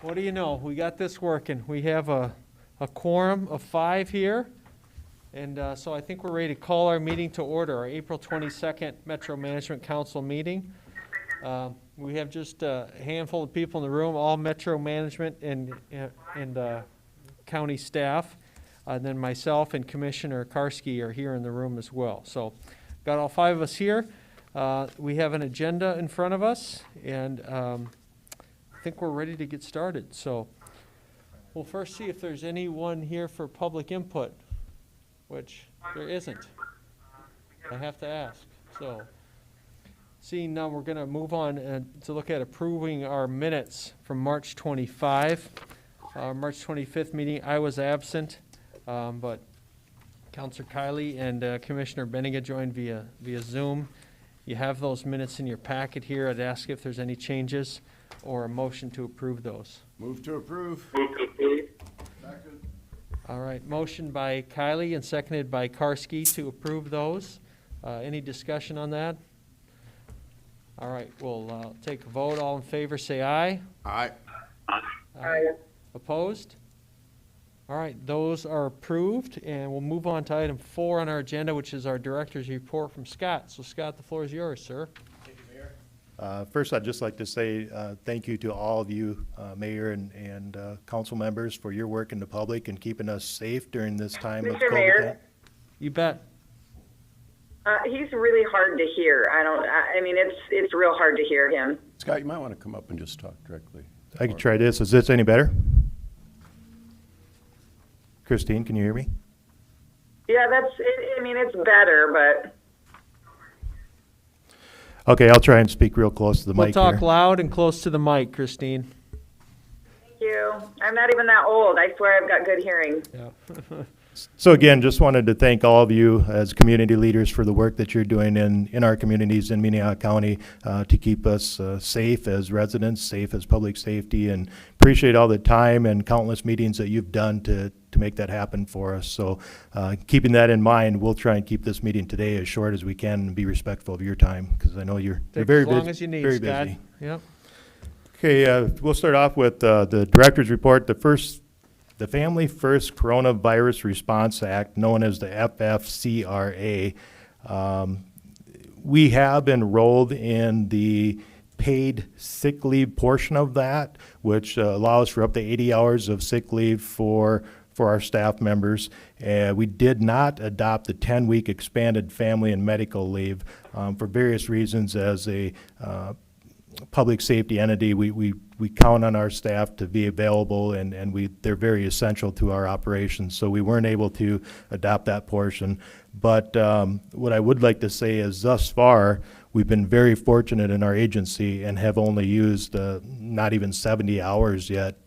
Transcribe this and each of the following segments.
What do you know? We got this working. We have a quorum of 5 here. And so I think we're ready to call our meeting to order, our April 22nd Metro Management Council meeting. We have just a handful of people in the room, all Metro Management and county staff. And then myself and Commissioner Karski are here in the room as well. So got all 5 of us here. We have an agenda in front of us, and I think we're ready to get started. So we'll first see if there's anyone here for public input, which there isn't. I have to ask. So seeing none, we're going to move on to look at approving our minutes from March 25. March 25th meeting, I was absent, but Councilor Kiley and Commissioner Benninga joined via Zoom. You have those minutes in your packet here. I'd ask if there's any changes or a motion to approve those. Move to approve. Second. All right, motion by Kiley and seconded by Karski to approve those. Any discussion on that? All right, we'll take a vote. All in favor, say aye. Aye. Aye. Opposed? All right, those are approved, and we'll move on to item 4 on our agenda, which is our director's report from Scott. So Scott, the floor is yours, sir. Thank you, Mayor. First, I'd just like to say thank you to all of you, Mayor and council members, for your work in the public and keeping us safe during this time of Mr. COVID. Mayor? You bet. He's really hard to hear. I mean, it's real hard to hear him. Scott, you might want to come up and just talk directly. I can try this. Is this any better? Christine, can you hear me? Yeah, I mean, it's better, but Okay, I'll try and speak real close to the We'll mic talk here. loud and close to the mic, Christine. thank you. I'm not even that old. I swear I've got good hearing. Yeah. So again, just wanted to thank all of you as community leaders for the work that you're doing in our communities in Minnehaha County to keep us safe as residents, safe as public safety, and appreciate all the time and countless meetings that you've done to make that happen for us. So keeping that in mind, we'll try and keep this meeting today as short as we can and be respectful of your time, because I know you're Take very as long busy. as you need, very Scott. busy. Yep. Okay, we'll start off with the director's report. The Family First Coronavirus Response Act, known as the FFCRA. We have enrolled in the paid sick leave portion of that, which allows for up to 80 hours of sick leave for our staff members. We did not adopt the 10-week expanded family and medical leave for various reasons. As a public safety entity, we count on our staff to be available, and they're very essential to our operations. So we weren't able to adopt that portion. But what I would like to say is thus far, we've been very fortunate in our agency and have only used not even 70 hours yet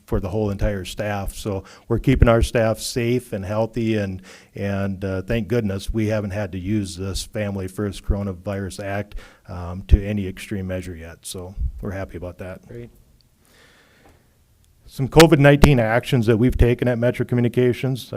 for the whole entire staff. So we're keeping our staff safe and healthy, and thank goodness we haven't had to use this Family First Coronavirus Act to any extreme measure yet. So we're happy about that. Great. Some COVID-19 actions that we've taken at Metro Communications.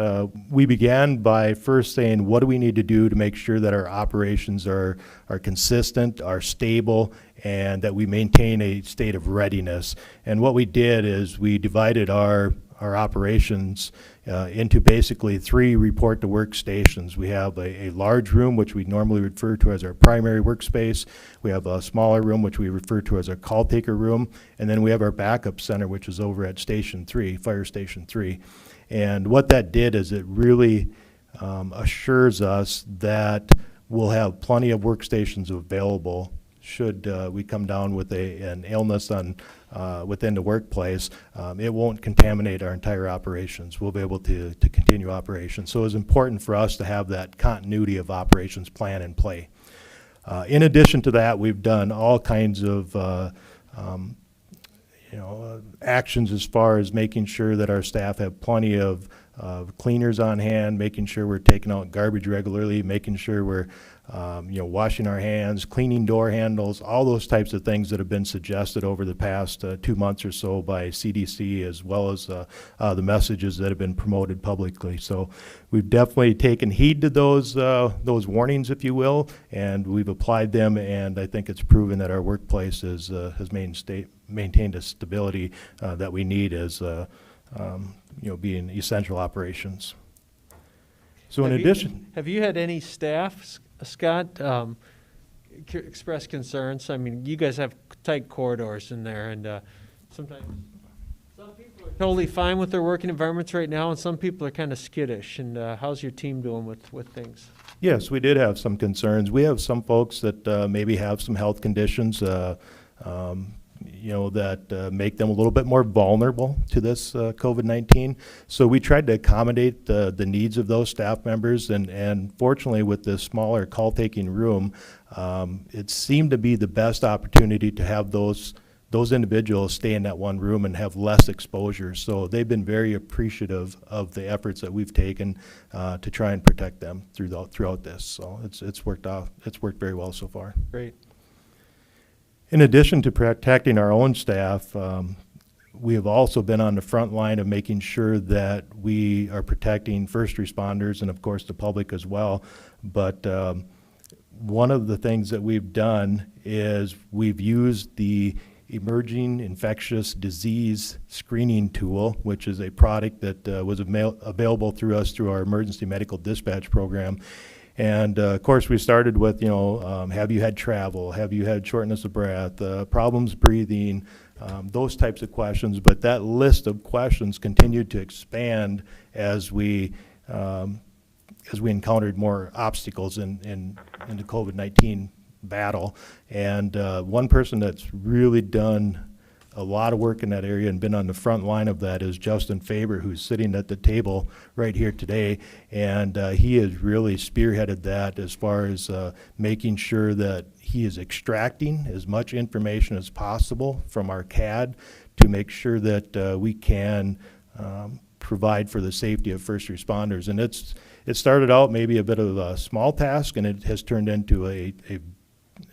We began by first saying, what do we need to do to make sure that our operations are consistent, are stable, and that we maintain a state of readiness. And what we did is we divided our operations into basically 3 report to work stations. We have a large room, which we normally refer to as our primary workspace. We have a smaller room, which we refer to as our call taker room. And then we have our backup center, which is over at Station 3, Fire Station 3. And what that did is it really assures us that we'll have plenty of workstations available should we come down with an illness within the workplace. It won't contaminate our entire operations. We'll be able to continue operations. So it's important for us to have that continuity of operations plan in play. In addition to that, we've done all kinds of actions as far as making sure that our staff have plenty of cleaners on hand, making sure we're taking out garbage regularly, making sure we're washing our hands, cleaning door handles, all those types of things that have been suggested over the past 2 months or so by CDC, as well as the messages that have been promoted publicly. So we've definitely taken heed to those warnings, if you will, and we've applied them, and I think it's proven that our workplace has maintained a stability that we need as being essential operations. So in addition, Have you had any staff, Scott, express concerns? I mean, you guys have tight corridors in there, and sometimes some people are totally fine with their working environments right now, and some people are kind of skittish. And how's your team doing with things? yes, we did have some concerns. We have some folks that maybe have some health conditions, that make them a little bit more vulnerable to this COVID-19. So we tried to accommodate the needs of those staff members, and fortunately with this smaller call-taking room, it seemed to be the best opportunity to have those individuals stay in that one room and have less exposure. So they've been very appreciative of the efforts that we've taken to try and protect them throughout this. So it's worked very well so far. Great. In addition to protecting our own staff, we have also been on the front line of making sure that we are protecting first responders and, of course, the public as well. But one of the things that we've done is we've used the Emerging Infectious Disease Screening Tool, which is a product that was available through our emergency medical dispatch program. And of course, we started with, have you had travel? Have you had shortness of breath? Problems breathing? Those types of questions. But that list of questions continued to expand as we encountered more obstacles in the COVID-19 battle. And one person that's really done a lot of work in that area and been on the front line of that is Justin Faber, who's sitting at the table right here today. And he has really spearheaded that as far as making sure that he is extracting as much information as possible from our CAD to make sure that we can provide for the safety of first responders. And it started out maybe a bit of a small task, and it has turned into a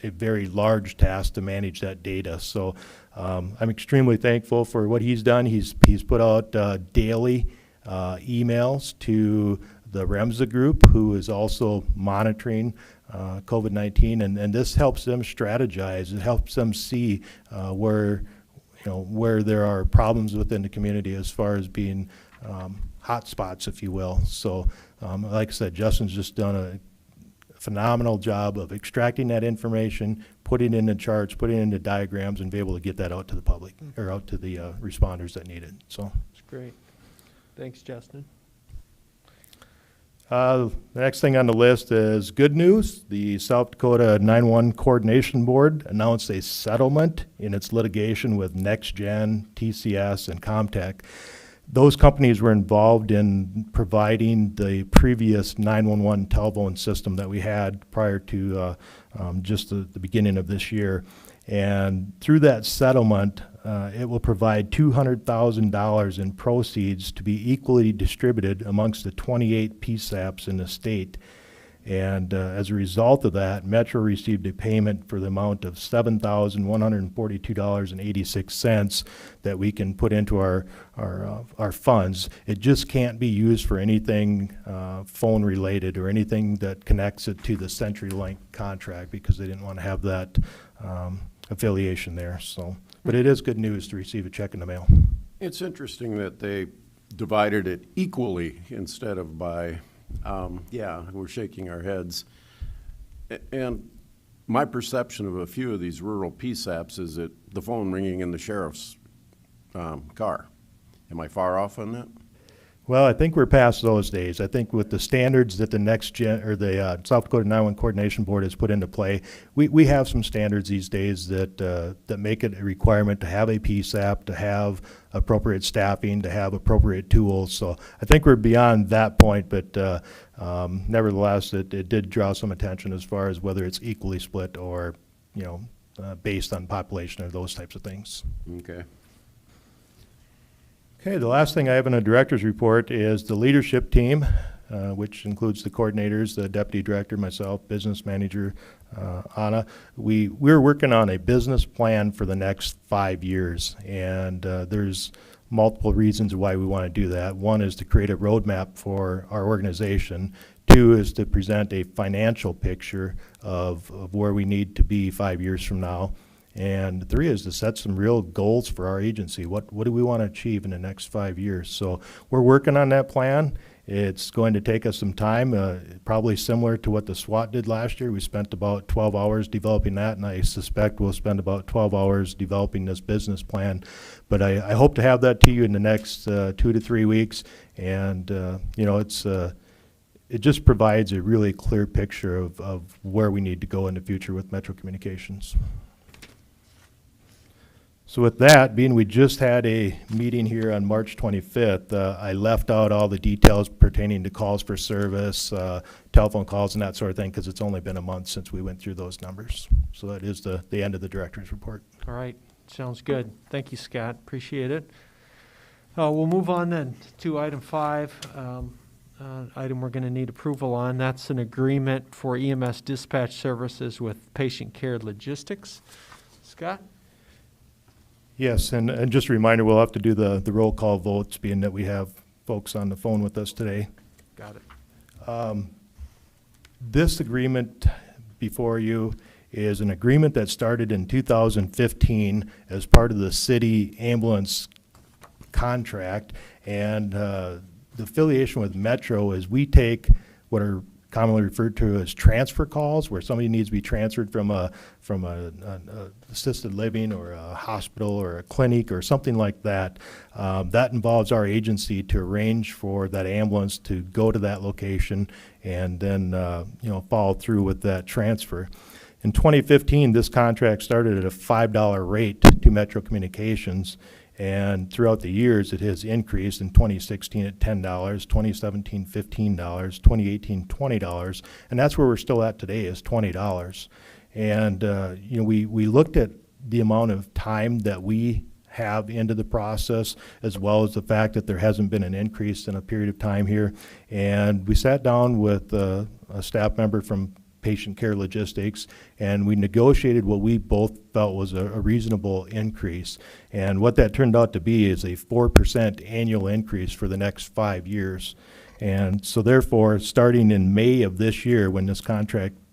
very large task to manage that data. So I'm extremely thankful for what he's done. He's put out daily emails to the REMSA group, who is also monitoring COVID-19, and this helps them strategize. It helps them see where there are problems within the community as far as being hot spots, if you will. So like I said, Justin's just done a phenomenal job of extracting that information, putting it into charts, putting it into diagrams, and be able to get that out to the public or out to the responders that need it. So That's great. Thanks, Justin. the next thing on the list is good news. The South Dakota 911 Coordination Board announced a settlement in its litigation with NextGen, TCS, and Comtech. Those companies were involved in providing the previous 911 telephone system that we had prior to just the beginning of this year. And through that settlement, it will provide $200,000 in proceeds to be equally distributed amongst the 28 PSAPs in the state. And as a result of that, Metro received a payment for the amount of $7,142.86 that we can put into our funds. It just can't be used for anything phone related or anything that connects it to the CenturyLink contract, because they didn't want to have that affiliation there. So, but it is good news to receive a check in the mail. It's interesting that they divided it equally instead of by, yeah, we're shaking our heads. And my perception of a few of these rural PSAPs is that the phone ringing in the sheriff's car. Am I far off on that? Well, I think we're past those days. I think with the standards that the NextGen or the South Dakota 911 Coordination Board has put into play, we have some standards these days that that make it a requirement to have a PSAP, to have appropriate staffing, to have appropriate tools. So I think we're beyond that point, but nevertheless, it did draw some attention as far as whether it's equally split or, based on population or those types of things. Okay. Okay, the last thing I have in a director's report is the leadership team which includes the coordinators, the deputy director, myself, business manager, Anna. We're working on a business plan for the next 5 years, and there's multiple reasons why we want to do that. One is to create a roadmap for our organization. Two is to present a financial picture of where we need to be 5 years from now. And three is to set some real goals for our agency. What do we want to achieve in the next 5 years? So we're working on that plan. It's going to take us some time, probably similar to what the SWAT did last year. We spent about 12 hours developing that, and I suspect we'll spend about 12 hours developing this business plan. But I hope to have that to you in the next 2 to 3 weeks. And, it just provides a really clear picture of where we need to go in the future with Metro Communications. So with that, being we just had a meeting here on March 25th, I left out all the details pertaining to calls for service, telephone calls and that sort of thing, because it's only been a month since we went through those numbers. So that is the end of the director's report. All right, sounds good. Thank you, Scott, appreciate it. We'll move on then to item 5, item we're going to need approval on. That's an agreement for EMS dispatch services with Patient Care Logistics. Scott? Yes, and just a reminder, we'll have to do the roll call votes, being that we have folks on the phone with us today. Got it. This agreement before you is an agreement that started in 2015 as part of the city ambulance contract, and the affiliation with Metro is we take what are commonly referred to as transfer calls, where somebody needs to be transferred from a assisted living or a hospital or a clinic or something like that. That involves our agency to arrange for that ambulance to go to that location and then follow through with that transfer. In 2015, this contract started at a $5 rate to Metro Communications, and throughout the years, it has increased. In 2016 at $10, 2017 $15, 2018 $20, and that's where we're still at today, is $20. And we looked at the amount of time that we have into the process, as well as the fact that there hasn't been an increase in a period of time here. And we sat down with a staff member from Patient Care Logistics, and we negotiated what we both felt was a reasonable increase. And what that turned out to be is a 4% annual increase for the next 5 years. And so therefore, starting in May of this year, when this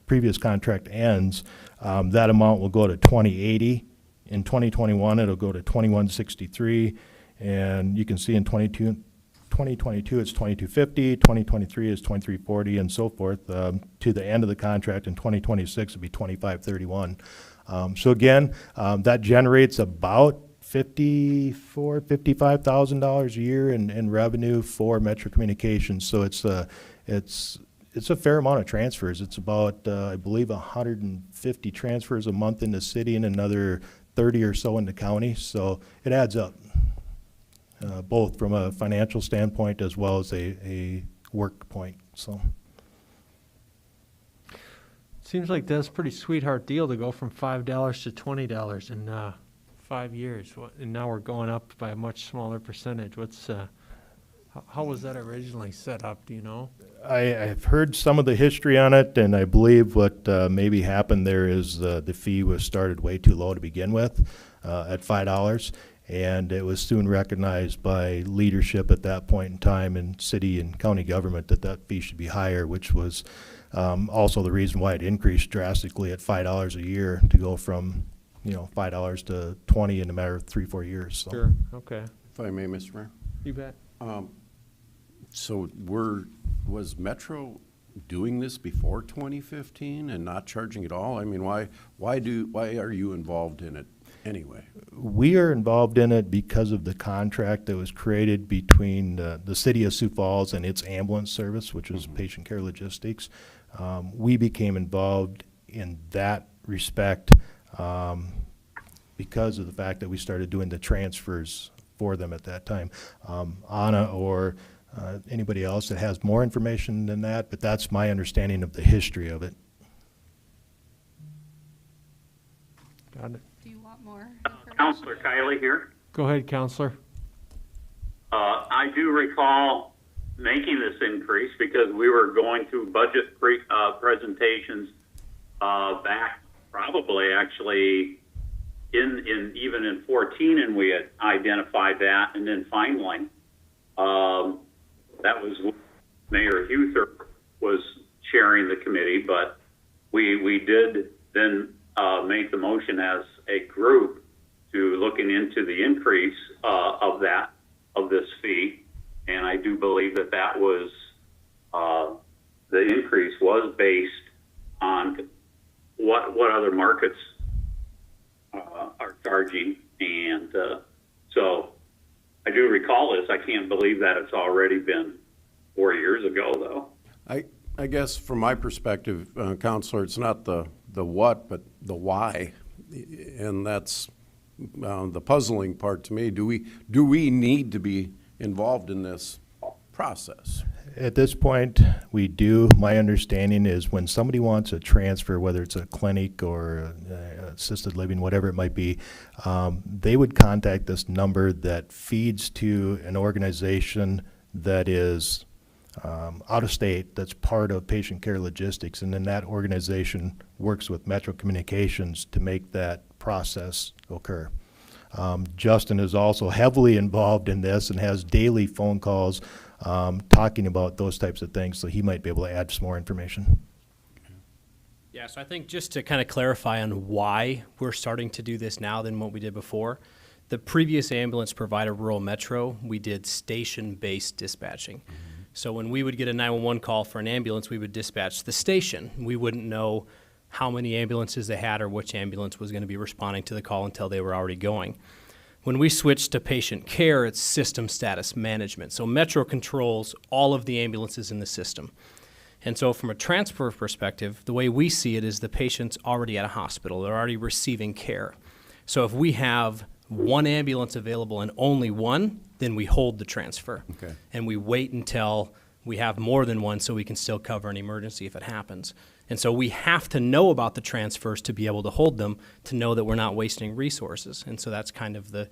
previous contract ends, that amount will go to $20.80. In 2021, it'll go to $21.63, and you can see in 2022 it's $22.50, 2023 is $23.40, and so forth, to the end of the contract in 2026 it'll be $25.31. So again, that generates about $55,000 a year in revenue for Metro Communications. So it's a fair amount of transfers. It's about I believe 150 transfers a month in the city and another 30 or so in the county. So it adds up. Both from a financial standpoint as well as a work point. So Seems like that's a pretty sweetheart deal to go from $5 to $20 in 5 years. And now we're going up by a much smaller percentage. How was that originally set up, do you know? I've heard some of the history on it, and I believe what maybe happened there is the fee was started way too low to begin with, at $5. And it was soon recognized by leadership at that point in time in city and county government that fee should be higher, which was also the reason why it increased drastically at $5 a year to go from $5 to $20 in a matter of 3-4 years. So. Sure, okay. If I may, Mr. Mayor. You bet. So was Metro doing this before 2015 and not charging at all? I mean, why are you involved in it anyway? We are involved in it because of the contract that was created between the city of Sioux Falls and its ambulance service, which was Patient Care Logistics. We became involved in that respect because of the fact that we started doing the transfers for them at that time. Anna or anybody else that has more information than that, but that's my understanding of the history of it. Got it. Do you want more? Counselor Kiley here. Go ahead, Counselor. I do recall making this increase because we were going through budget presentations back probably actually in even in 14, and we had identified that, and then finally that was when Mayor Huther was chairing the committee, but we did then make the motion as a group to looking into the increase of this fee, and I do believe that was the increase was based on what other markets are charging, and so I do recall this. I can't believe that it's already been 4 years ago, though. I guess from my perspective, Counselor, it's not the what, but the why, and that's the puzzling part to me. Do we need to be involved in this process? At this point, we do. My understanding is when somebody wants a transfer, whether it's a clinic or assisted living, whatever it might be, they would contact this number that feeds to an organization that is out of state, that's part of patient care logistics, and then that organization works with Metro Communications to make that process occur. Justin is also heavily involved in this and has daily phone calls talking about those types of things, so he might be able to add some more information. Yeah, so I think just to kind of clarify on why we're starting to do this now than what we did before, the previous ambulance provider, Rural Metro, we did station-based dispatching. Mm-hmm. So when we would get a 911 call for an ambulance, we would dispatch the station. We wouldn't know how many ambulances they had or which ambulance was going to be responding to the call until they were already going. When we switched to patient care, it's system status management. So Metro controls all of the ambulances in the system. And so from a transfer perspective, the way we see it is the patient's already at a hospital. They're already receiving care. So if we have one ambulance available and only one, then we hold the transfer. Okay. And we wait until we have more than one so we can still cover an emergency if it happens. And so we have to know about the transfers to be able to hold them, to know that we're not wasting resources. And so that's kind of the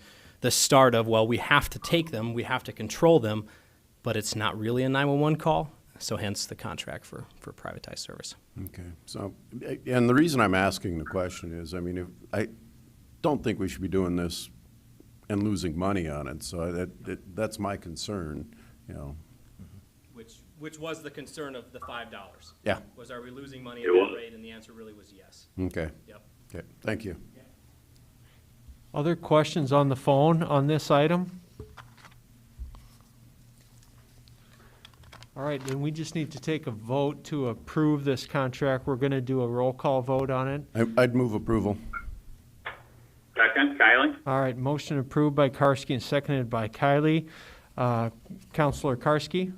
start of, well, we have to take them, we have to control them, but it's not really a 911 call. So hence the contract for privatized service. Okay. So, and the reason I'm asking the question is, I mean, I don't think we should be doing this and losing money on it. So that's my concern, you know. Which was the concern of the $5. Yeah. Was, are we losing money at that rate? And the answer really was yes. Okay. Yep. Okay. Thank you. Other questions on the phone on this item? All right, then we just need to take a vote to approve this contract. We're going to do a roll call vote on it. I'd move approval. Second, Kylie? All right, motion approved by Karski and seconded by Kylie. Counselor Karski?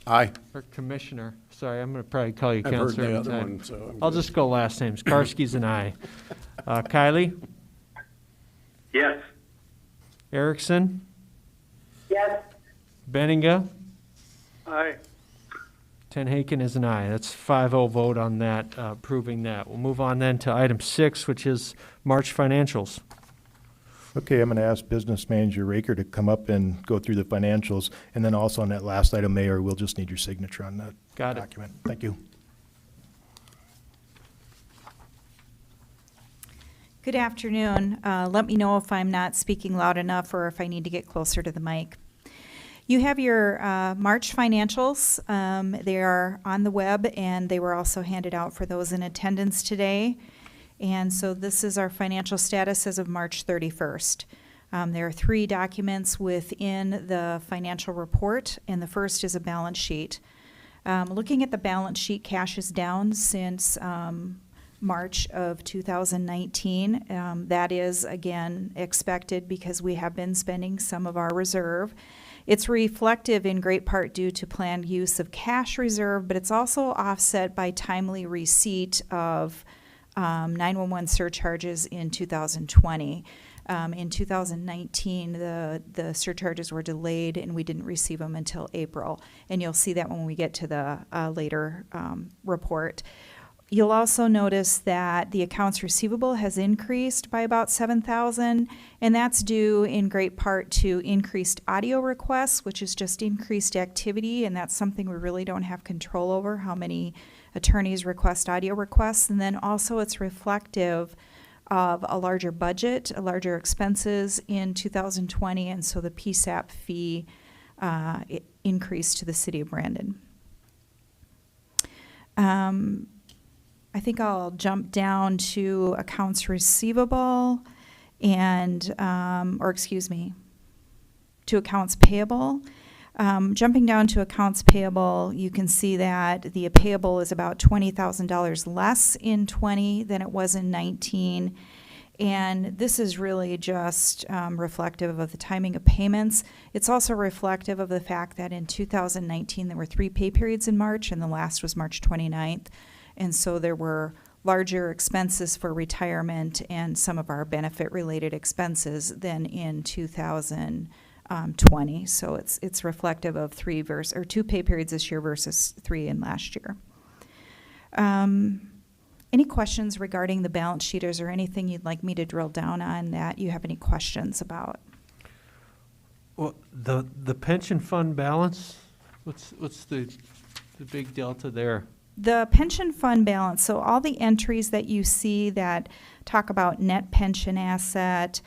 Aye. Or Commissioner? Sorry, I'm going to probably call you I've heard Counselor the every other time. one, so I'm I'll good. just go last names. Karski's an aye. Kylie? Yes. Erickson? Yes. Benninga? Aye. Tenhaken is an aye. That's 5-0 vote on that, approving that. We'll move on then to item 6, which is March financials. Okay, I'm going to ask Business Manager Raker to come up and go through the financials, and then also on that last item, Mayor, we'll just need your signature on that Got it. document. Thank you. Good afternoon. Let me know if I'm not speaking loud enough or if I need to get closer to the mic. You have your March financials. They are on the web, and they were also handed out for those in attendance today. And so this is our financial status as of March 31st. There are 3 documents within the financial report, and the first is a balance sheet. Looking at the balance sheet, cash is down since March of 2019. That is, again, expected because we have been spending some of our reserve. It's reflective in great part due to planned use of cash reserve, but it's also offset by timely receipt of 911 surcharges in 2020. In 2019, the surcharges were delayed and we didn't receive them until April. And you'll see that when we get to the later report. You'll also notice that the accounts receivable has increased by about $7,000, and that's due in great part to increased audio requests, which is just increased activity, and that's something we really don't have control over, how many attorneys request audio requests. And then also it's reflective of a larger budget, a larger expenses in 2020, and so the PSAP fee increased to the city of Brandon. I think I'll jump down to accounts receivable and, to accounts payable. Jumping down to accounts payable, you can see that the payable is about $20,000 less in 20 than it was in 19. And this is really just reflective of the timing of payments. It's also reflective of the fact that in 2019 there were 3 pay periods in March, and the last was March 29th. And so there were larger expenses for retirement and some of our benefit-related expenses than in 2020. So it's reflective of 2 pay periods this year versus 3 in last year. Any questions regarding the balance sheet? Is there anything you'd like me to drill down on that you have any questions about? Well, the pension fund balance, what's the big delta there? The pension fund balance, so all the entries that you see that talk about net pension asset,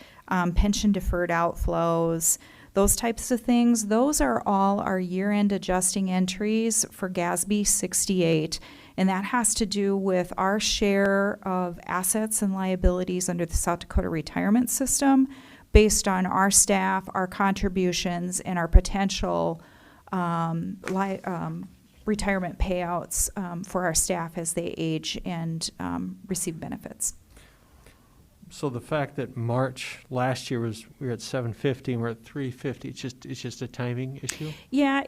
pension deferred outflows, those types of things, those are all our year-end adjusting entries for GASB 68. And that has to do with our share of assets and liabilities under the South Dakota retirement system based on our staff, our contributions, and our potential retirement payouts for our staff as they age and receive benefits. So the fact that March last year we were at 750 and we're at 350, it's just a timing issue? Yeah,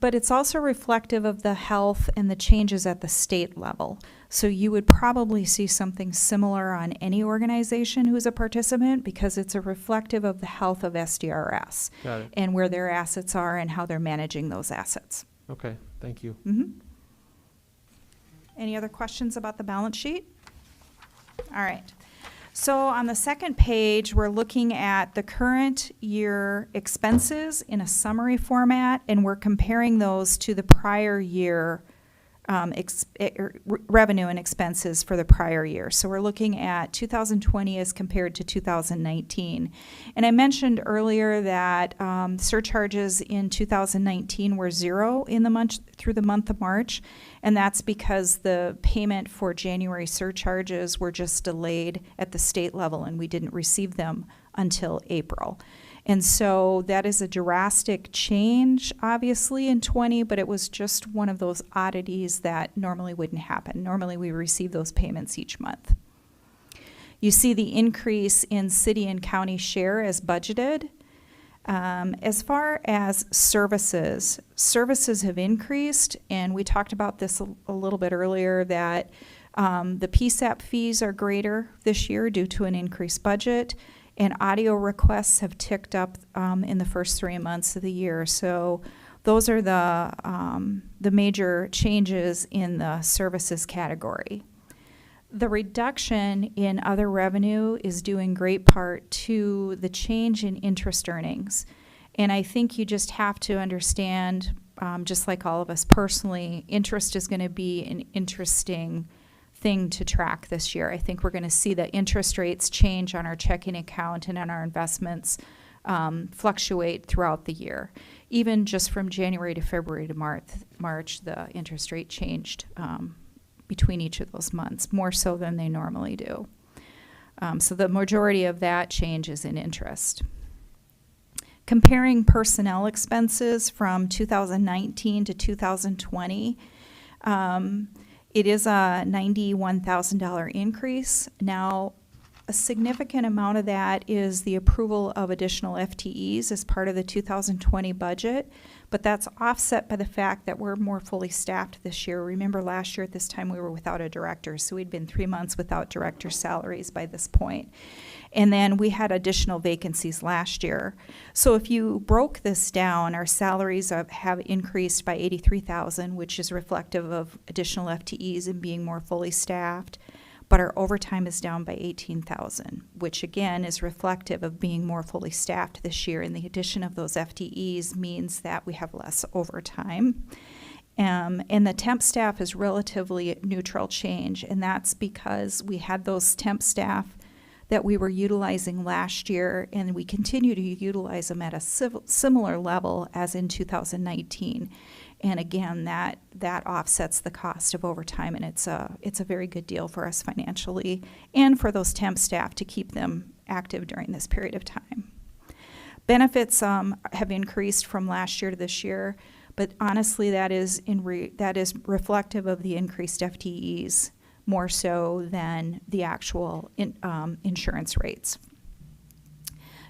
but it's also reflective of the health and the changes at the state level. So you would probably see something similar on any organization who's a participant because it's a reflective of the health of SDRS. Got it. And where their assets are and how they're managing those assets. Okay, thank you. Mm-hmm. Any other questions about the balance sheet? All right. So on the second page, we're looking at the current year expenses in a summary format, and we're comparing those to the prior year revenue and expenses for the prior year. So we're looking at 2020 as compared to 2019. And I mentioned earlier that surcharges in 2019 were 0 in the month through the month of March, and that's because the payment for January surcharges were just delayed at the state level, and we didn't receive them until April. And so that is a drastic change, obviously, in 20, but it was just one of those oddities that normally wouldn't happen. Normally, we receive those payments each month. You see the increase in city and county share as budgeted. As far as services have increased, and we talked about this a little bit earlier, that the PSAP fees are greater this year due to an increased budget. And audio requests have ticked up in the first 3 months of the year. So those are the major changes in the services category. The reduction in other revenue is due in great part to the change in interest earnings. And I think you just have to understand, just like all of us personally, interest is going to be an interesting thing to track this year. I think we're going to see the interest rates change on our checking account and on our investments fluctuate throughout the year. Even just from January to February to March, the interest rate changed between each of those months, more so than they normally do. So the majority of that change is in interest. Comparing personnel expenses from 2019 to 2020, it is a $91,000 increase. Now, A significant amount of that is the approval of additional FTEs as part of the 2020 budget, but that's offset by the fact that we're more fully staffed this year. Remember last year at this time we were without a director, so we'd been 3 months without director salaries by this point. And then we had additional vacancies last year. So if you broke this down, our salaries have increased by $83,000, which is reflective of additional FTEs and being more fully staffed. But our overtime is down by $18,000, which again is reflective of being more fully staffed this year. And the addition of those FTEs means that we have less overtime. And the temp staff is relatively neutral change, and that's because we had those temp staff that we were utilizing last year, and we continue to utilize them at a similar level as in 2019. And again, that offsets the cost of overtime, and it's a very good deal for us financially and for those temp staff to keep them active during this period of time. Benefits have increased from last year to this year, but honestly, that is reflective of the increased FTEs more so than the actual insurance rates.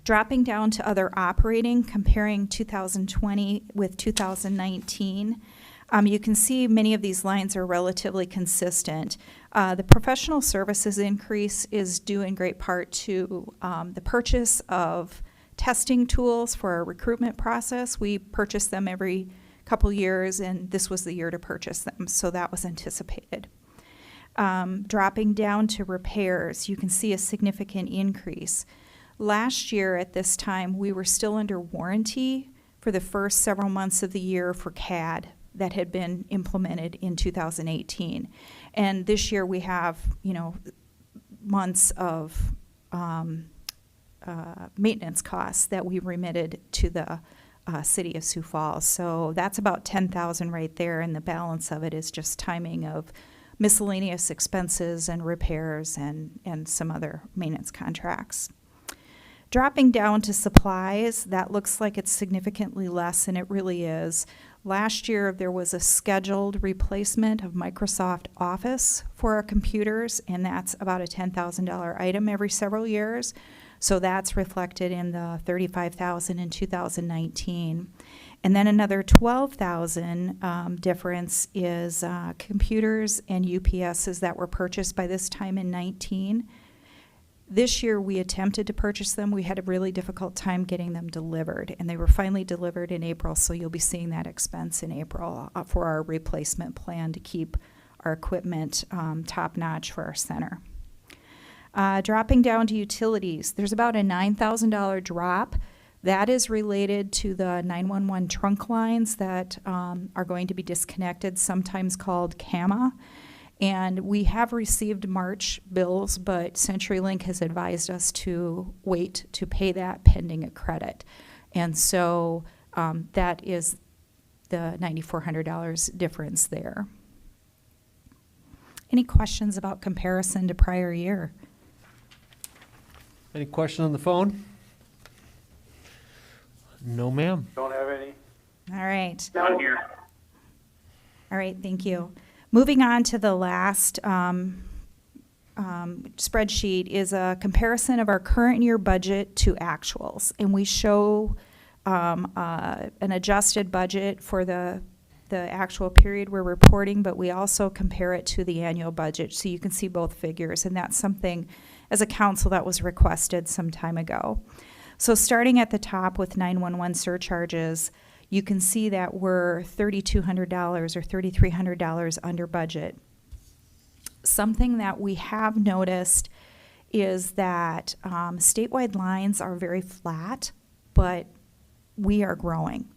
Dropping down to other operating, comparing 2020 with 2019, you can see many of these lines are relatively consistent. The professional services increase is due in great part to the purchase of testing tools for our recruitment process. We purchase them every couple years, and this was the year to purchase them, so that was anticipated. Dropping down to repairs, you can see a significant increase. Last year at this time, we were still under warranty for the first several months of the year for CAD that had been implemented in 2018. And this year we have, months of maintenance costs that we remitted to the city of Sioux Falls. So that's about $10,000 right there, and the balance of it is just timing of miscellaneous expenses and repairs and some other maintenance contracts. Dropping down to supplies, that looks like it's significantly less, and it really is. Last year, there was a scheduled replacement of Microsoft Office for our computers, and that's about a $10,000 item every several years. So that's reflected in the $35,000 in 2019. And then another $12,000 difference is computers and UPSs that were purchased by this time in 19. This year we attempted to purchase them. We had a really difficult time getting them delivered, and they were finally delivered in April, so you'll be seeing that expense in April for our replacement plan to keep our equipment top-notch for our center. Dropping down to utilities, there's about a $9,000 drop. That is related to the 911 trunk lines that are going to be disconnected, sometimes called CAMA. And we have received March bills, but CenturyLink has advised us to wait to pay that pending a credit. And so that is the $9,400 difference there. Any questions about comparison to prior year? Any question on the phone? No, ma'am. Don't have any. All right. Down here. All right, thank you. Moving on to the last spreadsheet is a comparison of our current year budget to actuals. And we show an adjusted budget for the actual period we're reporting, but we also compare it to the annual budget so you can see both figures. And that's something, as a council, that was requested some time ago. So starting at the top with 911 surcharges, you can see that we're $3,200 or $3,300 under budget. Something that we have noticed is that statewide lines are very flat, but we are growing.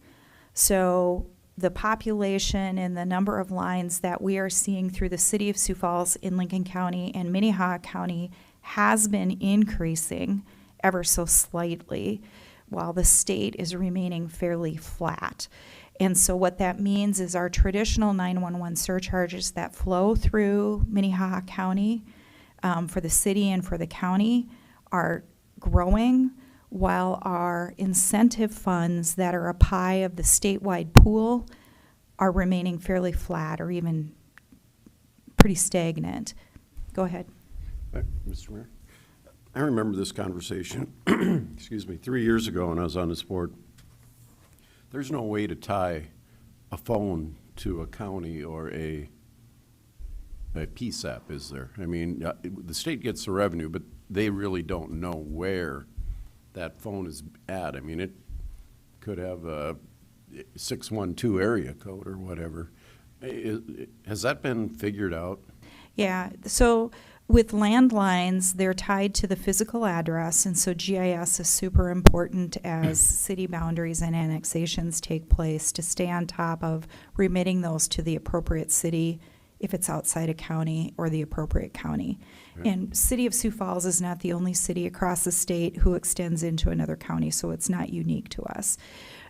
So the population and the number of lines that we are seeing through the city of Sioux Falls in Lincoln County and Minnehaha County has been increasing ever so slightly, while the state is remaining fairly flat. And so what that means is our traditional 911 surcharges that flow through Minnehaha County for the city and for the county are growing, while our incentive funds that are a pie of the statewide pool are remaining fairly flat or even pretty stagnant. Go ahead. Mr. Mayor? I remember this conversation, excuse me, 3 years ago when I was on this board. There's no way to tie a phone to a county or a PSAP, is there? I mean, the state gets the revenue, but they really don't know where that phone is at. I mean, it could have a 612 area code or whatever. Has that been figured out? Yeah, so with landlines, they're tied to the physical address, and so GIS is super important as city boundaries and annexations take place to stay on top of remitting those to the appropriate city if it's outside a county or the appropriate county. Right. And City of Sioux Falls is not the only city across the state who extends into another county, so it's not unique to us.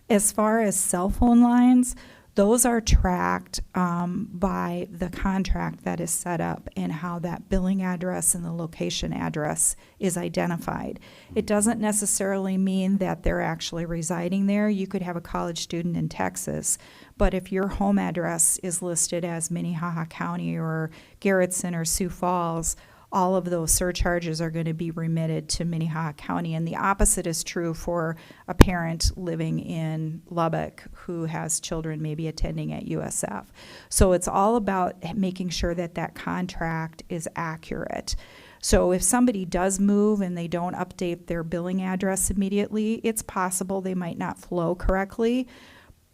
As far as cell phone lines, those are tracked by the contract that is set up and how that billing address and the location address is identified. It doesn't necessarily mean that they're actually residing there. You could have a college student in Texas, but if your home address is listed as Minnehaha County or Garrettson or Sioux Falls, all of those surcharges are going to be remitted to Minnehaha County. And the opposite is true for a parent living in Lubbock who has children maybe attending at USF. So it's all about making sure that that contract is accurate. So if somebody does move and they don't update their billing address immediately, it's possible they might not flow correctly,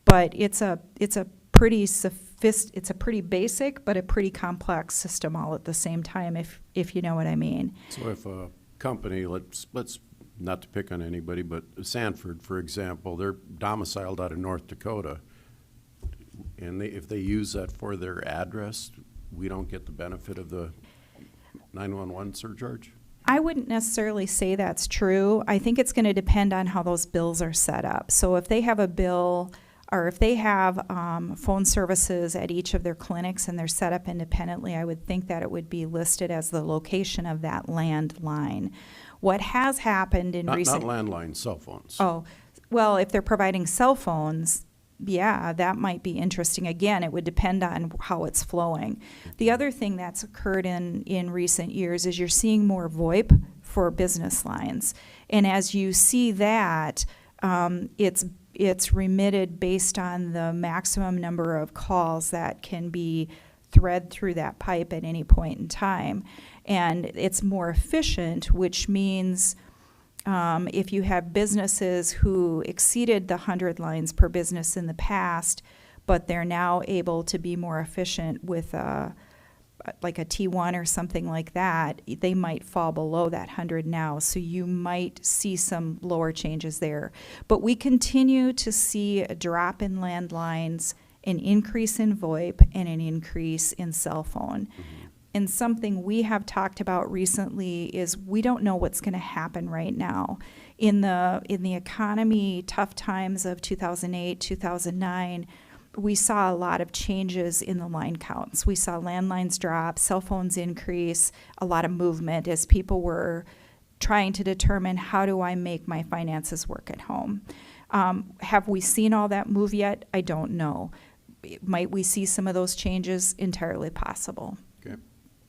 but it's a pretty it's a pretty basic but a pretty complex system all at the same time, if you know what I mean. So if a company, let's not to pick on anybody, but Sanford, for example, they're domiciled out of North Dakota, and if they use that for their address, we don't get the benefit of the 911 surcharge? I wouldn't necessarily say that's true. I think it's going to depend on how those bills are set up. So if they have a bill, or if they have phone services at each of their clinics and they're set up independently, I would think that it would be listed as the location of that landline. What has happened in recent... Not landline, cell phones. Oh, well, if they're providing cell phones, yeah, that might be interesting. Again, it would depend on how it's flowing. The other thing that's occurred in recent years is you're seeing more VoIP for business lines. And as you see that, it's remitted based on the maximum number of calls that can be thread through that pipe at any point in time. And it's more efficient, which means if you have businesses who exceeded the 100 lines per business in the past, but they're now able to be more efficient with like a T1 or something like that, they might fall below that 100 now. So you might see some lower changes there. But we continue to see a drop in landlines, an increase in VoIP, and an increase in cell phone. Mm-hmm. And something we have talked about recently is we don't know what's going to happen right now. In the economy, tough times of 2008, 2009, we saw a lot of changes in the line counts. We saw landlines drop, cell phones increase, a lot of movement as people were trying to determine, how do I make my finances work at home? Have we seen all that move yet? I don't know. Might we see some of those changes? Entirely possible. Okay.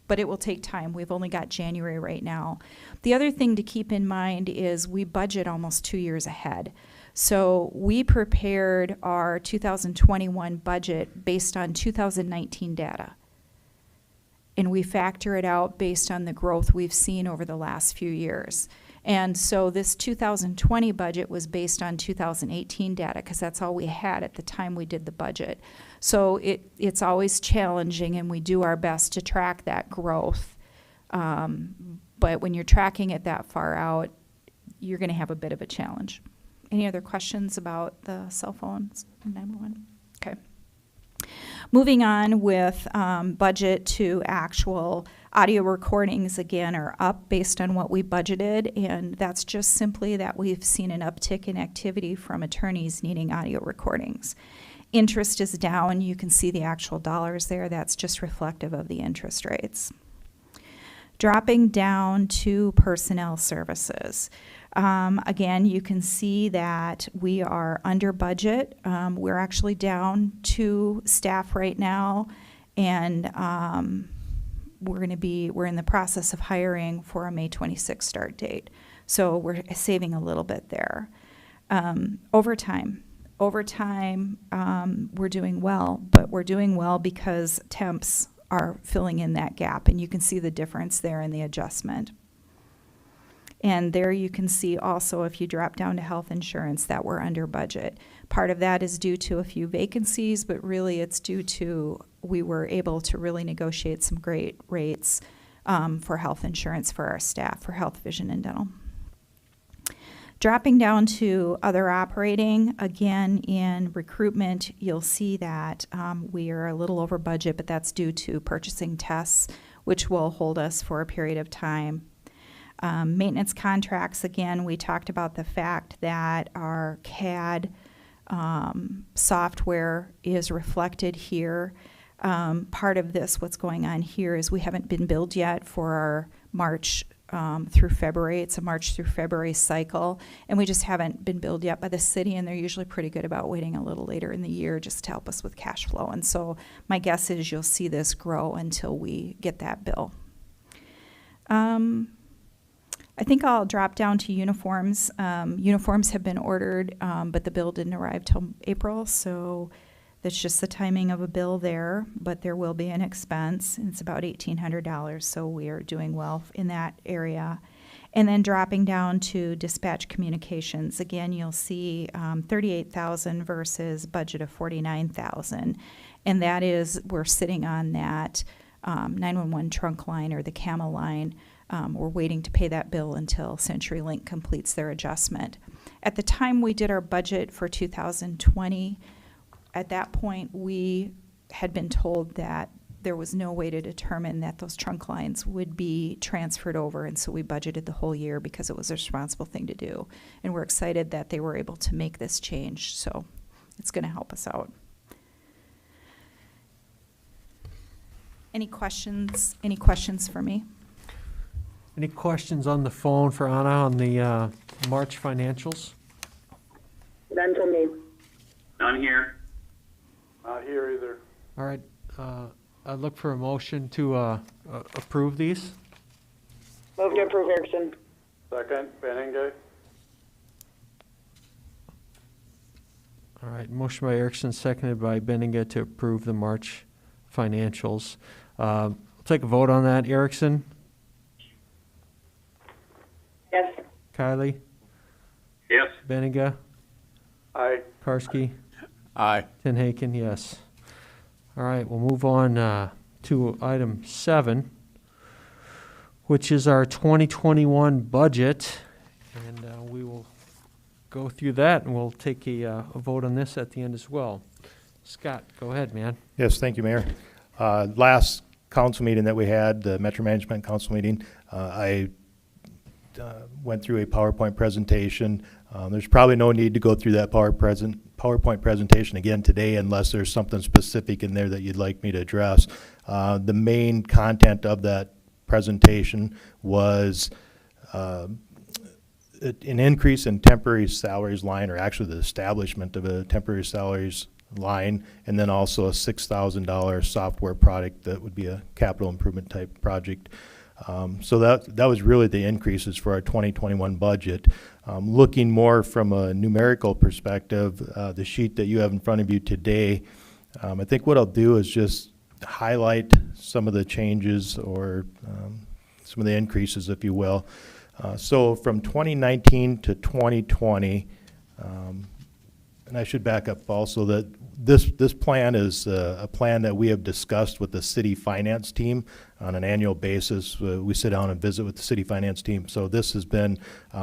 But it will take time. We've only got January right now. The other thing to keep in mind is we budget almost 2 years ahead. So we prepared our 2021 budget based on 2019 data. And we factor it out based on the growth we've seen over the last few years. And so this 2020 budget was based on 2018 data because that's all we had at the time we did the budget. So it's always challenging, and we do our best to track that growth. But when you're tracking it that far out, you're going to have a bit of a challenge. Any other questions about the cell phones? 911? Okay. Moving on with budget to actual, audio recordings again are up based on what we budgeted, and that's just simply that we've seen an uptick in activity from attorneys needing audio recordings. Interest is down. You can see the actual dollars there. That's just reflective of the interest rates. Dropping down to personnel services. Again, you can see that we are under budget. We're actually down 2 staff right now, and we're in the process of hiring for a May 26th start date. So we're saving a little bit there. Overtime, we're doing well, but we're doing well because temps are filling in that gap, and you can see the difference there in the adjustment. And there you can see also, if you drop down to health insurance, that we're under budget. Part of that is due to a few vacancies, but really it's due to we were able to really negotiate some great rates for health insurance for our staff, for health, vision, and dental. Dropping down to other operating, again, in recruitment, you'll see that we are a little over budget, but that's due to purchasing tests, which will hold us for a period of time. Maintenance contracts, again, we talked about the fact that our CAD software is reflected here. Part of this, what's going on here, is we haven't been billed yet for our March through February. It's a March through February cycle, and we just haven't been billed yet by the city, and they're usually pretty good about waiting a little later in the year just to help us with cash flow. And so my guess is you'll see this grow until we get that bill. I think I'll drop down to uniforms. Uniforms have been ordered, but the bill didn't arrive till April, so that's just the timing of a bill there, but there will be an expense, and it's about $1,800, so we are doing well in that area. And then dropping down to dispatch communications, again, you'll see $38,000 versus budget of $49,000, and that is, we're sitting on that 911 trunk line or the CAMA line. We're waiting to pay that bill until CenturyLink completes their adjustment. At the time we did our budget for 2020, at that point we had been told that there was no way to determine that those trunk lines would be transferred over, and so we budgeted the whole year because it was a responsible thing to do. And we're excited that they were able to make this change, so it's going to help us out. Any questions? Any questions for me? Any questions on the phone for Anna on the March financials? None from me. None here. Not here either. All right, I'd look for a motion to approve these. Move to approve, Erickson. Second, Benninga. All right, motion by Erickson, seconded by Benninga to approve the March financials. We'll take a vote on that. Erickson? Yes. Kylie? Yes. Benninga? Aye. Karski? Aye. Tenhaken, yes. All right, we'll move on to item 7, which is our 2021 budget, and we will go through that, and we'll take a vote on this at the end as well. Scott, go ahead, man. Yes, thank you, Mayor. Last council meeting that we had, the Metro Management Council meeting, I went through a PowerPoint presentation. There's probably no need to go through that PowerPoint presentation again today unless there's something specific in there that you'd like me to address. The main content of that presentation was an increase in temporary salaries line, or actually the establishment of a temporary salaries line, and then also a $6,000 software product that would be a capital improvement type project. So that was really the increases for our 2021 budget. Looking more from a numerical perspective, the sheet that you have in front of you today, I think what I'll do is just highlight some of the changes or some of the increases, if you will. So from 2019 to 2020, and I should back up also that this plan is a plan that we have discussed with the city finance team on an annual basis. We sit down and visit with the city finance team. So this has been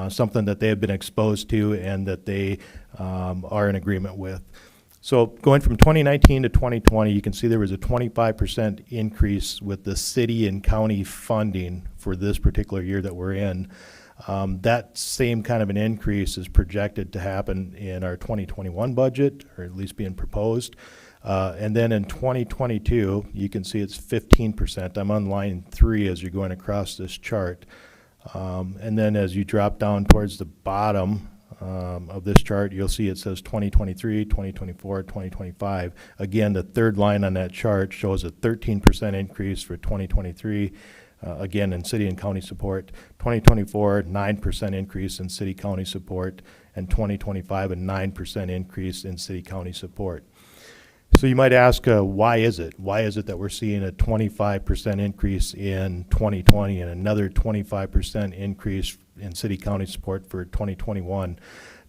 something that they have been exposed to and that they are in agreement with. So going from 2019 to 2020, you can see there was a 25% increase with the city and county funding for this particular year that we're in. That same kind of an increase is projected to happen in our 2021 budget, or at least being proposed. And then in 2022, you can see it's 15%. I'm on line 3 as you're going across this chart. And then as you drop down towards the bottom, of this chart, you'll see it says 2023, 2024, 2025. Again, the third line on that chart shows a 13% increase for 2023. Again, in city and county support. 2024, 9% increase in city county support, and 2025, a 9% increase in city county support. So you might ask, why is it? Why is it that we're seeing a 25% increase in 2020 and another 25% increase in city county support for 2021?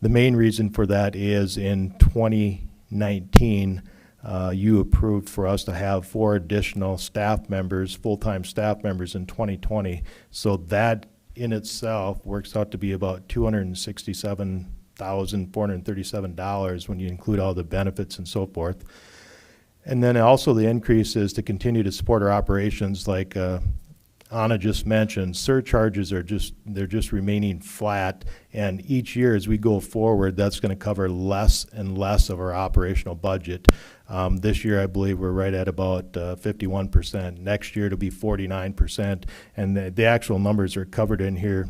The main reason for that is in 2019, you approved for us to have 4 additional staff members, full-time staff members in 2020. So that in itself works out to be about $267,437 when you include all the benefits and so forth. And then also the increase is to continue to support our operations like Anna just mentioned. Surcharges are they're just remaining flat, and each year as we go forward, that's going to cover less and less of our operational budget. This year, I believe we're right at about 51%. Next year, it'll be 49%, and the actual numbers are covered in here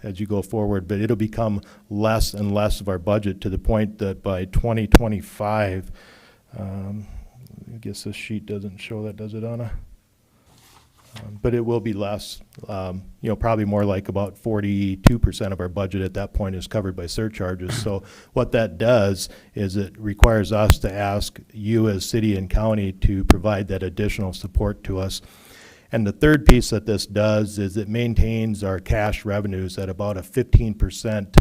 as you go forward, but it'll become less and less of our budget to the point that by 2025, I guess this sheet doesn't show that, does it, Anna? But it will be less, probably more like about 42% of our budget at that point is covered by surcharges. So what that does is it requires us to ask you as city and county to provide that additional support to us. And the third piece that this does is it maintains our cash revenues at about a 15%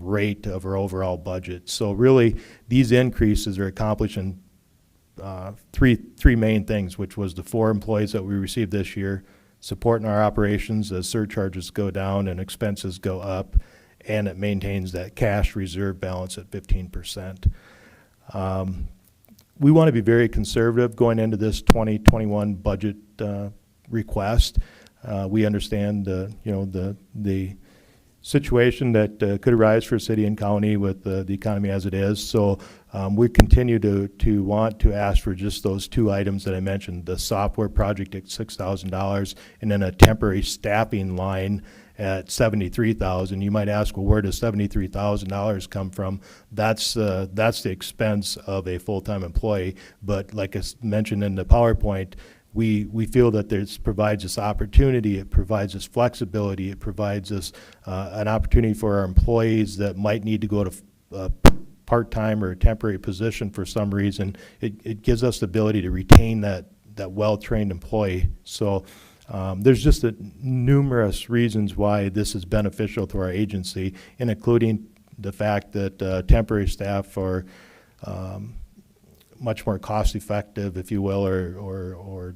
rate of our overall budget. So really, these increases are accomplishing three main things, which was the 4 employees that we received this year, supporting our operations as surcharges go down and expenses go up, and it maintains that cash reserve balance at 15%. We want to be very conservative going into this 2021 budget request. We understand the situation that could arise for city and county with the economy as it is. So we continue to want to ask for just those 2 items that I mentioned, the software project at $6,000 and then a temporary staffing line at $73,000. You might ask, well, where does $73,000 come from? That's the expense of a full-time employee. But like I mentioned in the PowerPoint, we feel that this provides us opportunity, it provides us flexibility, it provides us an opportunity for our employees that might need to go to a part-time or a temporary position for some reason. It gives us the ability to retain that well-trained employee. So there's just numerous reasons why this is beneficial to our agency, and including the fact that temporary staff are much more cost-effective, if you will, or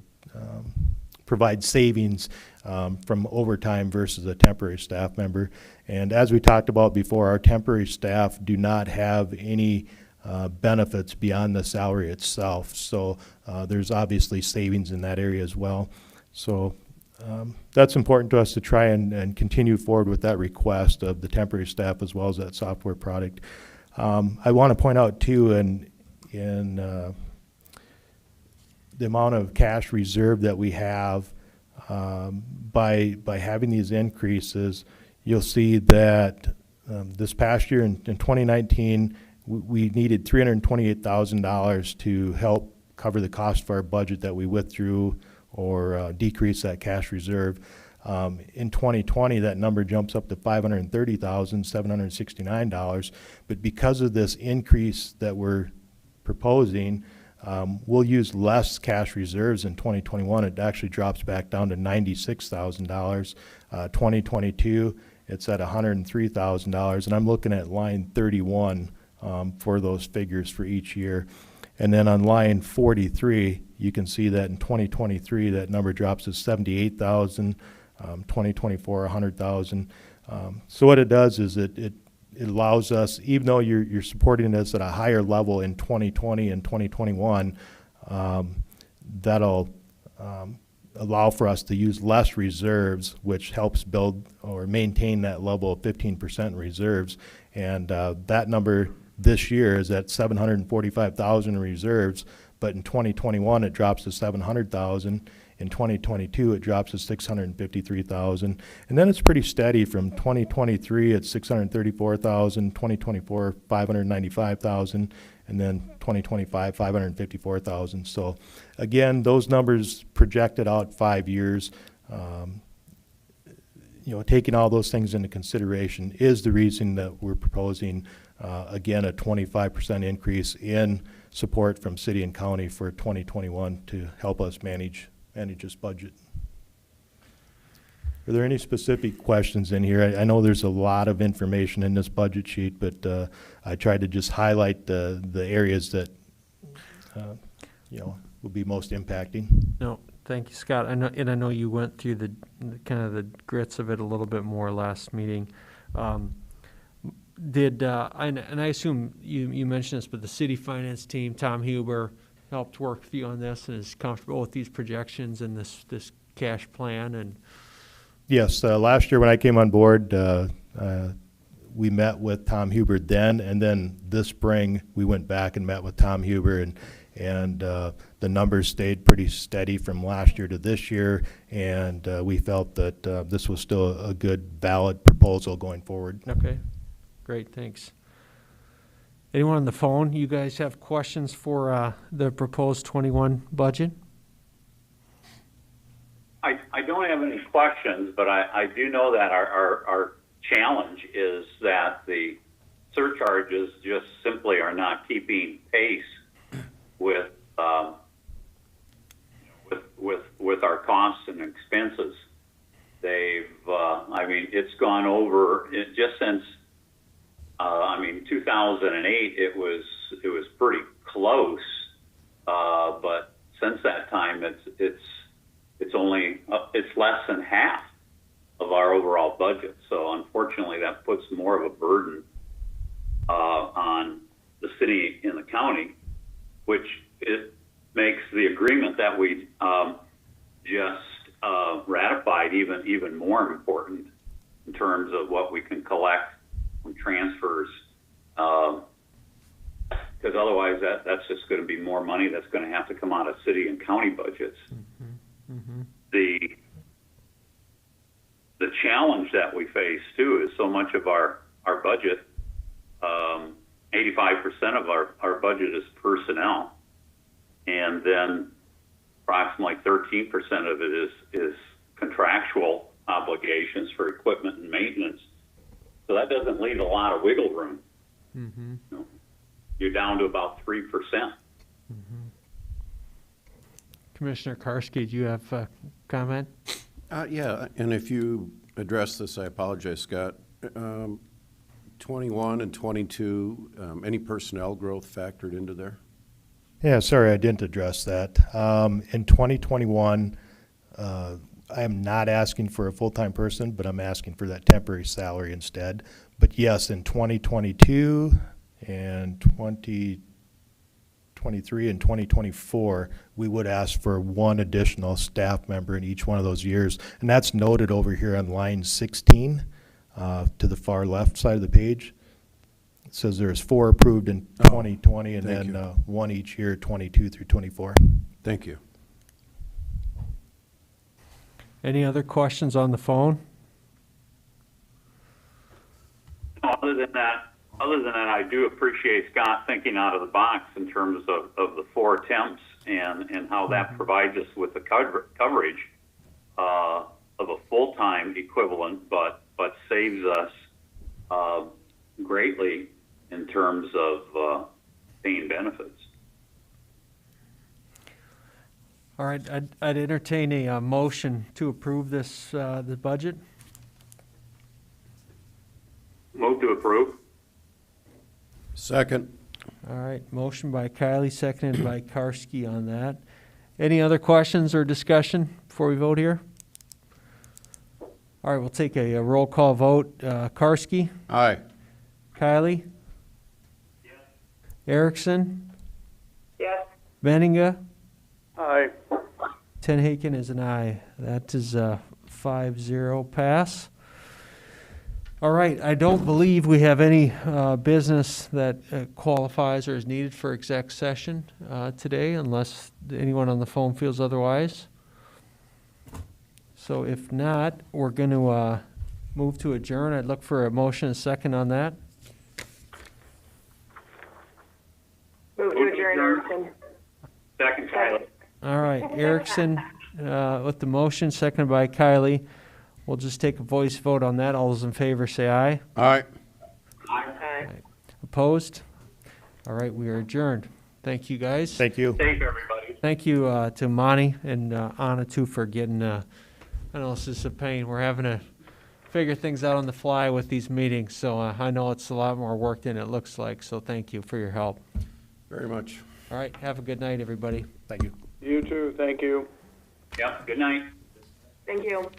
provide savings from overtime versus a temporary staff member. And as we talked about before, our temporary staff do not have any benefits beyond the salary itself. So there's obviously savings in that area as well. So that's important to us to try and continue forward with that request of the temporary staff as well as that software product. I want to point out too, in the amount of cash reserve that we have, by having these increases, you'll see that this past year in 2019, we needed $328,000 to help cover the cost of our budget that we withdrew or decrease that cash reserve. In 2020, that number jumps up to $530,769. But because of this increase that we're proposing, we'll use less cash reserves in 2021. It actually drops back down to $96,000. 2022, it's at $103,000, and I'm looking at line 31 for those figures for each year. And then on line 43, you can see that in 2023, that number drops to $78,000. 2024, $100,000. So what it does is it allows us, even though you're supporting us at a higher level in 2020 and 2021, that'll allow for us to use less reserves, which helps build or maintain that level of 15% reserves. And that number this year is at $745,000 in reserves, but in 2021 it drops to $700,000. In 2022, it drops to $653,000. And then it's pretty steady from 2023 at $634,000, 2024, $595,000, and then 2025, $554,000. So again, those numbers projected out 5 years. Taking all those things into consideration is the reason that we're proposing, again, a 25% increase in support from city and county for 2021 to help us manage this budget. Are there any specific questions in here? I know there's a lot of information in this budget sheet, but I tried to just highlight the areas that will be most impacting. No, thank you, Scott. I know you went through the kind of the grits of it a little bit more last meeting. And I assume you mentioned this, but the city finance team, Tom Huber, helped work with you on this and is comfortable with these projections and this cash plan. And Yes, last year when I came on board, we met with Tom Huber then, and then this spring we went back and met with Tom Huber, and the numbers stayed pretty steady from last year to this year, and we felt that this was still a good, valid proposal going forward. okay, great, thanks. Anyone on the phone? You guys have questions for the proposed 21 budget? I don't have any questions, but I do know that our challenge is that the surcharges just simply are not keeping pace with our costs and expenses. They've, it's gone over just since 2008. It was pretty close, but since that time, it's less than half of our overall budget. So unfortunately, that puts more of a burden on the city and the county, which it makes the agreement that we just ratified even more important in terms of what we can collect from transfers. Because otherwise, that's just going to be more money that's going to have to come out of city and county budgets. Mm-hmm. Mm-hmm. The challenge that we face too is so much of our budget, 85% of our budget is personnel, and then approximately 13% of it is contractual obligations for equipment and maintenance. So that doesn't leave a lot of wiggle room. Mm-hmm. You're down to about 3%. Mm-hmm. Commissioner Karski, do you have a comment? Yeah, and if you address this, I apologize, Scott. 21 and 22, any personnel growth factored into there? Yeah, sorry, I didn't address that. In 2021, I am not asking for a full-time person, but I'm asking for that temporary salary instead. But yes, in 2022 and 2023 and 2024, we would ask for one additional staff member in each one of those years. And that's noted over here on line 16 to the far left side of the page. It says there's 4 approved in 2020 and then one each year, 22 through 24. Thank you. Any other questions on the phone? Other than that, I do appreciate Scott thinking out of the box in terms of the 4 attempts and how that provides us with the coverage of a full-time equivalent, but saves us greatly in terms of paying benefits. All right, I'd entertain a motion to approve this the budget. Move to approve. Second. All right, motion by Kylie, seconded by Karski on that. Any other questions or discussion before we vote here? All right, we'll take a roll call vote. Karski? Aye. Kylie? Yes. Erickson? Yes. Benninga? Aye. Tenhaken is an aye. That is a 5-0 pass. All right, I don't believe we have any business that qualifies or is needed for exec session today, unless anyone on the phone feels otherwise. So if not, we're going to move to adjourn. I'd look for a motion and a second on that. Move to adjourn, Erickson. Second, Kylie. All right, Erickson with the motion, seconded by Kylie. We'll just take a voice vote on that. All those in favor say aye. All right. Aye. Opposed? All right, we are adjourned. Thank you, guys. Thank you. Safe, everybody. Thank you to Monty and Anna, too, for getting, I know this is a pain. We're having to figure things out on the fly with these meetings, so I know it's a lot more work than it looks like, so thank you for your help. Very much. All right, have a good night, everybody. Thank you. You too, thank you. Yep, good night. Thank you.